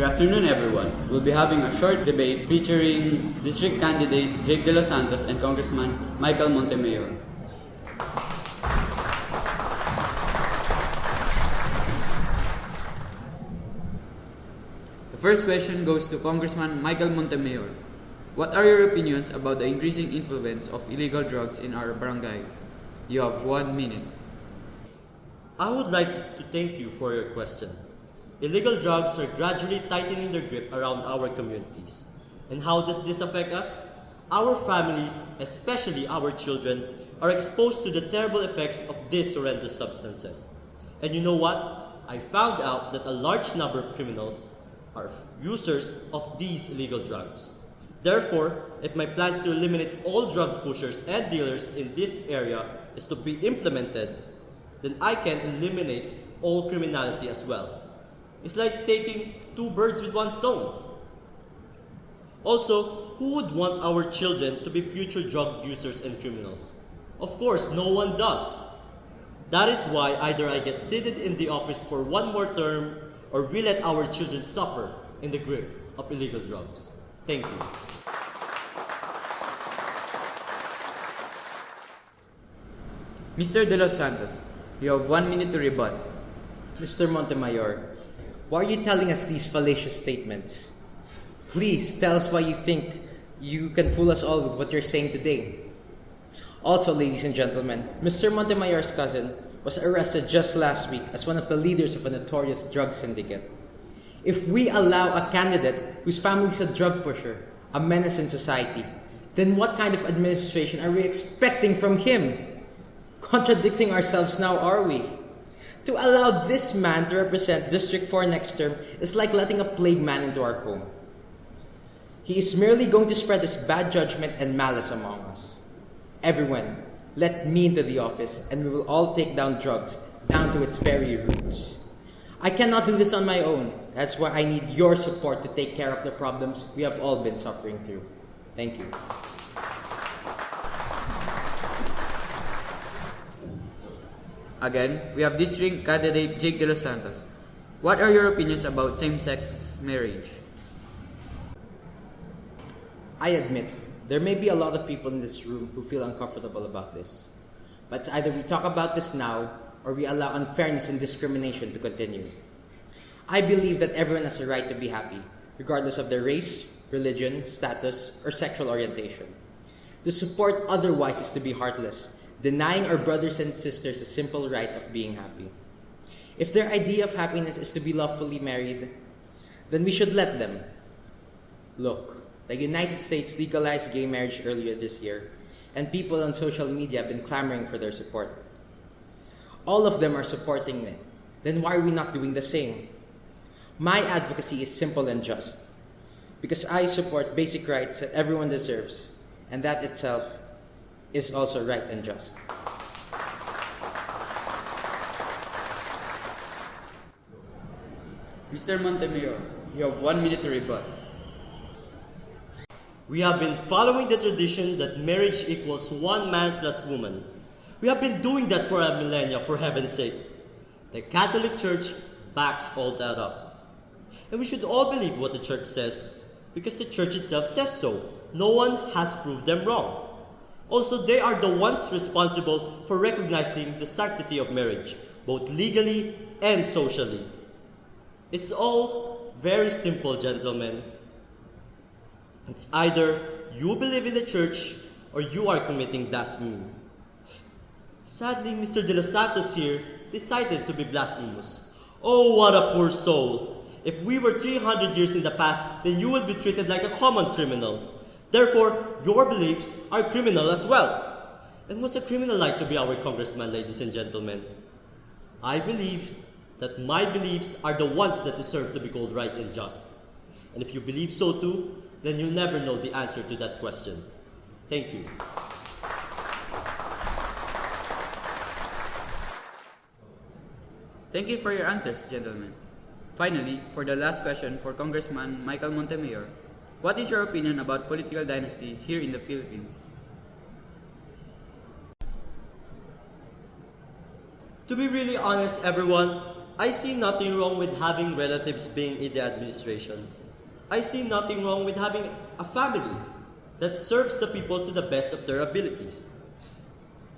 Good afternoon, everyone. We'll be having a short debate featuring District Candidate Jake De Los Santos and Congressman Michael Montemayor. The first question goes to Congressman Michael Montemayor. What are your opinions about the increasing influence of illegal drugs in our barangays? You have 1 minute. I would like to thank you for your question. Illegal drugs are gradually tightening their grip around our communities. And how does this affect us? Our families, especially our children, are exposed to the terrible effects of these horrendous substances. And you know what? I found out that a large number of criminals are users of these illegal drugs. Therefore, if my plans to eliminate all drug pushers and dealers in this area is to be implemented, then I can eliminate all criminality as well. It's like taking 2 birds with 1 stone. Also, who would want our children to be future drug users and criminals? Of course, no one does. That is why either I get seated in the office for 1 more term or we let our children suffer in the grip of illegal drugs. Thank you. Mr. De Los Santos, you have 1 minute to rebut. Mr. Montemayor, why are you telling us these fallacious statements? Please tell us why you think you can fool us all with what you're saying today. Also, ladies and gentlemen, Mr. Montemayor's cousin was arrested just last week as one of the leaders of a notorious drug syndicate. If we allow a candidate whose family is a drug pusher, a menace in society, then what kind of administration are we expecting from him? Contradicting ourselves now, are we? To allow this man to represent District 4 next term is like letting a plague man into our home. He is merely going to spread his bad judgment and malice among us. Everyone, let me into the office and we will all take down drugs down to its very roots. I cannot do this on my own. That's why I need your support to take care of the problems we have all been suffering through. Thank you. Again, we have District Candidate Jake De Los Santos. What are your opinions about same-sex marriage? I admit, there may be a lot of people in this room who feel uncomfortable about this. But either we talk about this now, or we allow unfairness and discrimination to continue. I believe that everyone has a right to be happy, regardless of their race, religion, status, or sexual orientation. To support otherwise is to be heartless, denying our brothers and sisters the simple right of being happy. If their idea of happiness is to be lawfully married, then we should let them. Look, the United States legalized gay marriage earlier this year, and people on social media have been clamoring for their support. All of them are supporting it. Then why are we not doing the same? My advocacy is simple and just, because I support basic rights that everyone deserves, and that itself is also right and just. Mr. Montemayor, you have 1 minute to rebut. We have been following the tradition that marriage equals 1 man plus woman. We have been doing that for a millennia, for heaven's sake. The Catholic Church backs all that up. And we should all believe what the Church says, because the Church itself says so. No one has proved them wrong. Also, they are the ones responsible for recognizing the sanctity of marriage, both legally and socially. It's all very simple, gentlemen. It's either you believe in the Church or you are committing blasphemy. Sadly, Mr. De Los Santos here decided to be blasphemous. Oh, what a poor soul. If we were 300 years in the past, then you would be treated like a common criminal. Therefore, your beliefs are criminal as well. And what's a criminal like to be our congressman, ladies and gentlemen? I believe that my beliefs are the ones that deserve to be called right and just. And if you believe so too, then you'll never know the answer to that question. Thank you. Thank you for your answers, gentlemen. Finally, for the last question for Congressman Michael Montemayor, what is your opinion about political dynasty here in the Philippines? To be really honest, everyone, I see nothing wrong with having relatives being in the administration. I see nothing wrong with having a family that serves the people to the best of their abilities.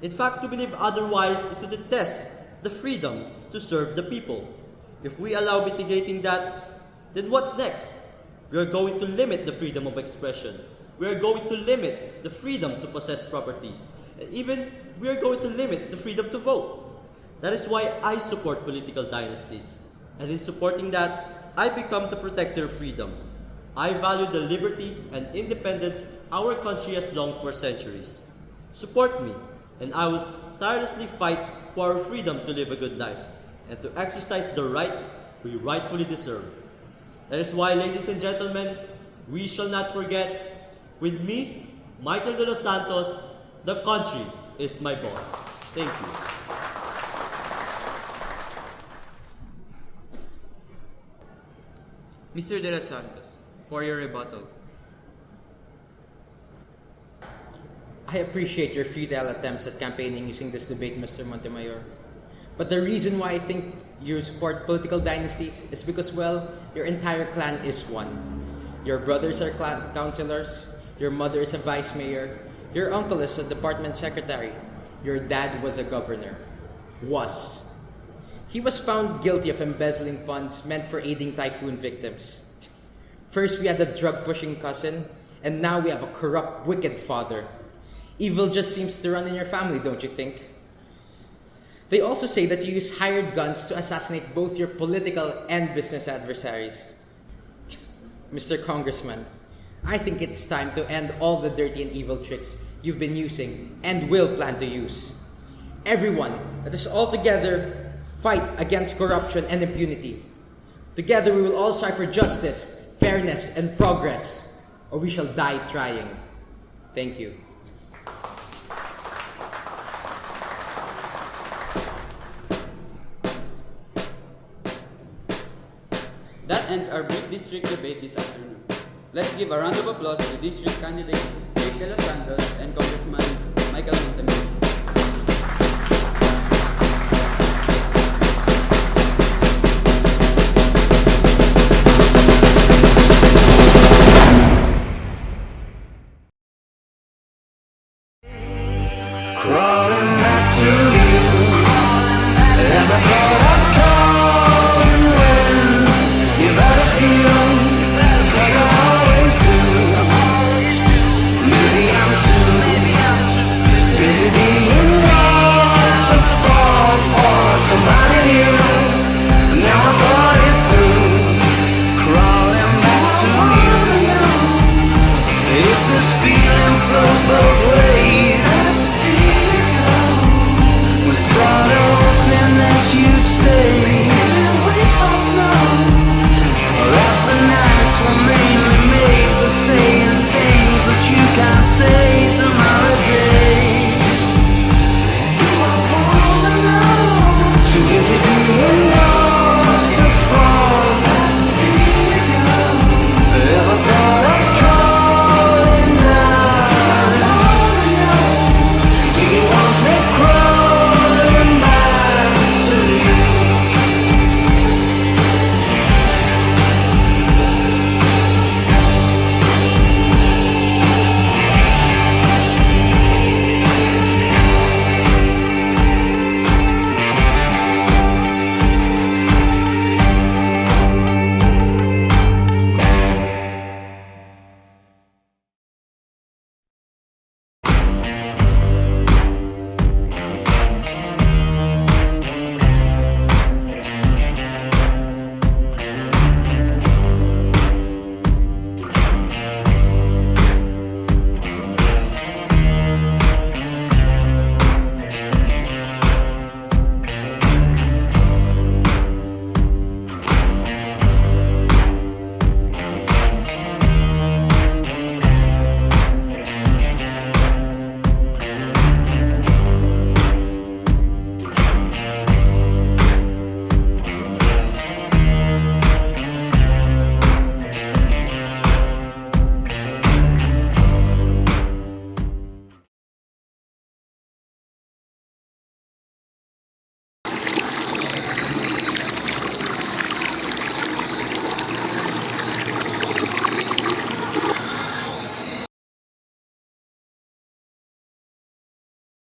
In fact, to believe otherwise is to detest the freedom to serve the people. If we allow mitigating that, then what's next? We are going to limit the freedom of expression. We are going to limit the freedom to possess properties. And even we are going to limit the freedom to vote. That is why I support political dynasties. And in supporting that, I become the protector of freedom. I value the liberty and independence our country has longed for centuries. Support me, and I will tirelessly fight for our freedom to live a good life and to exercise the rights we rightfully deserve. That is why, ladies and gentlemen, we shall not forget, with me, Angelo Santos, the country is my boss. Thank you. Mr. De Los Santos, for your rebuttal. I appreciate your futile attempts at campaigning using this debate, Mr. Montemayor. But the reason why I think you support political dynasties is because, well, your entire clan is one. Your brothers are clan councilors, your mother is a vice mayor, your uncle is a department secretary, your dad was a governor. Was. He was found guilty of embezzling funds meant for aiding typhoon victims. First we had a drug-pushing cousin, and now we have a corrupt, wicked father. Evil just seems to run in your family, don't you think? They also say that you use hired guns to assassinate both your political and business adversaries. Mr. Congressman, I think it's time to end all the dirty and evil tricks you've been using and will plan to use. Everyone, let us all together fight against corruption and impunity. Together we will all strive for justice, fairness, and progress, or we shall die trying. Thank you. That ends our brief district debate this afternoon. Let's give a round of applause to the district candidate, Nick De Los Santos, and Congressman Mykaella.